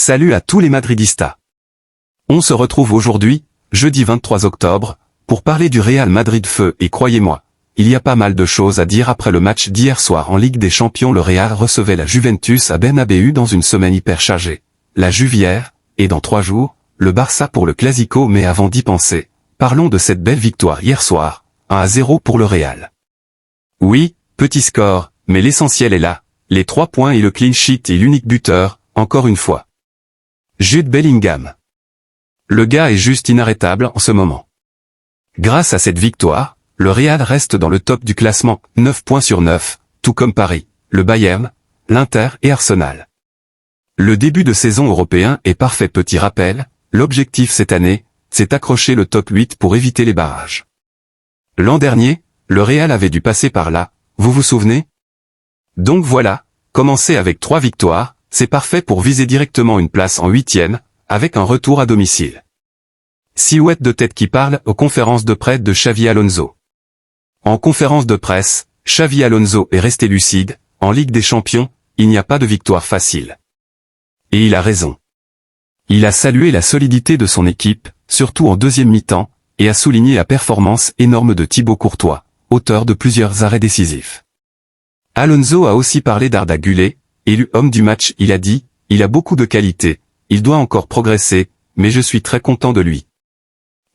Salut à tous les madridistas. On se retrouve aujourd'hui, jeudi 23 octobre, pour parler du Real Madrid feu et croyez-moi, il y a pas mal de choses à dire après le match d'hier soir en Ligue des Champions. Le Real recevait la Juventus à Bernabéu dans une semaine hyper chargée. La Juvière, et dans 3 jours, le Barça pour le Clasico. Mais avant d'y penser, parlons de cette belle victoire hier soir, 1-0 pour le Real. Oui, petit score, mais l'essentiel est là, les 3 points et le clean sheet et l'unique buteur, encore une fois. Jude Bellingham. Le gars est juste inarrêtable en ce moment. Grâce à cette victoire, le Real reste dans le top du classement, 9 points sur 9, tout comme Paris, le Bayern, l'Inter et Arsenal. Le début de saison européen est parfait. Petit rappel, l'objectif cette année, c'est accrocher le top 8 pour éviter les barrages. L'an dernier, le Real avait dû passer par là, vous vous souvenez? Donc voilà, commencer avec 3 victoires, c'est parfait pour viser directement une place en 8e, avec un retour à domicile. Silhouette de tête qui parle aux conférences de presse de Xavi Alonso. En conférence de presse, Xavi Alonso est resté lucide, en Ligue des Champions, il n'y a pas de victoire facile. Et il a raison. Il a salué la solidité de son équipe, surtout en deuxième mi-temps, et a souligné la performance énorme de Thibaut Courtois, auteur de plusieurs arrêts décisifs. Alonso a aussi parlé d'Arda Güler, élu homme du match. Il a dit, il a beaucoup de qualités, il doit encore progresser, mais je suis très content de lui.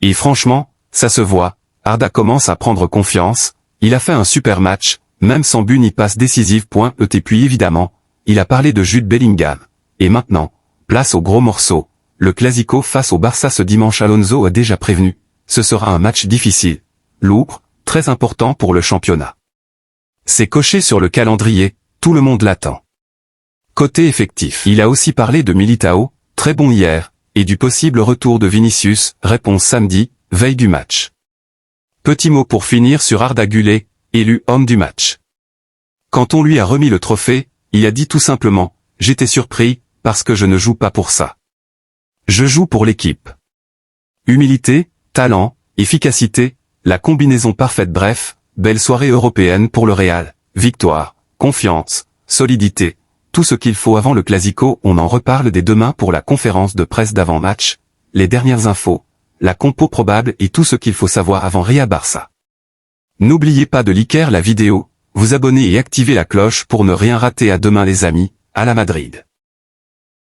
Et franchement, ça se voit, Arda commence à prendre confiance, il a fait un super match, même sans but ni passe décisive. Et puis évidemment, il a parlé de Jude Bellingham. Et maintenant, place au gros morceau, le Clasico face au Barça ce dimanche. Alonso a déjà prévenu, ce sera un match difficile, lourd, très important pour le championnat. C'est coché sur le calendrier, tout le monde l'attend. Côté effectif, il a aussi parlé de Militao, très bon hier, et du possible retour de Vinicius, réponse samedi, veille du match. Petit mot pour finir sur Arda Güler, élu homme du match. Quand on lui a remis le trophée, il a dit tout simplement, j'étais surpris, parce que je ne joue pas pour ça. Je joue pour l'équipe. Humilité, talent, efficacité, la combinaison parfaite. Bref, belle soirée européenne pour le Real, victoire, confiance, solidité, tout ce qu'il faut avant le Clasico. On en reparle dès demain pour la conférence de presse d'avant-match, les dernières infos, la compo probable et tout ce qu'il faut savoir avant Real Barça. N'oubliez pas de liker la vidéo, vous abonner et activer la cloche pour ne rien rater. À demain les amis, à la Madrid.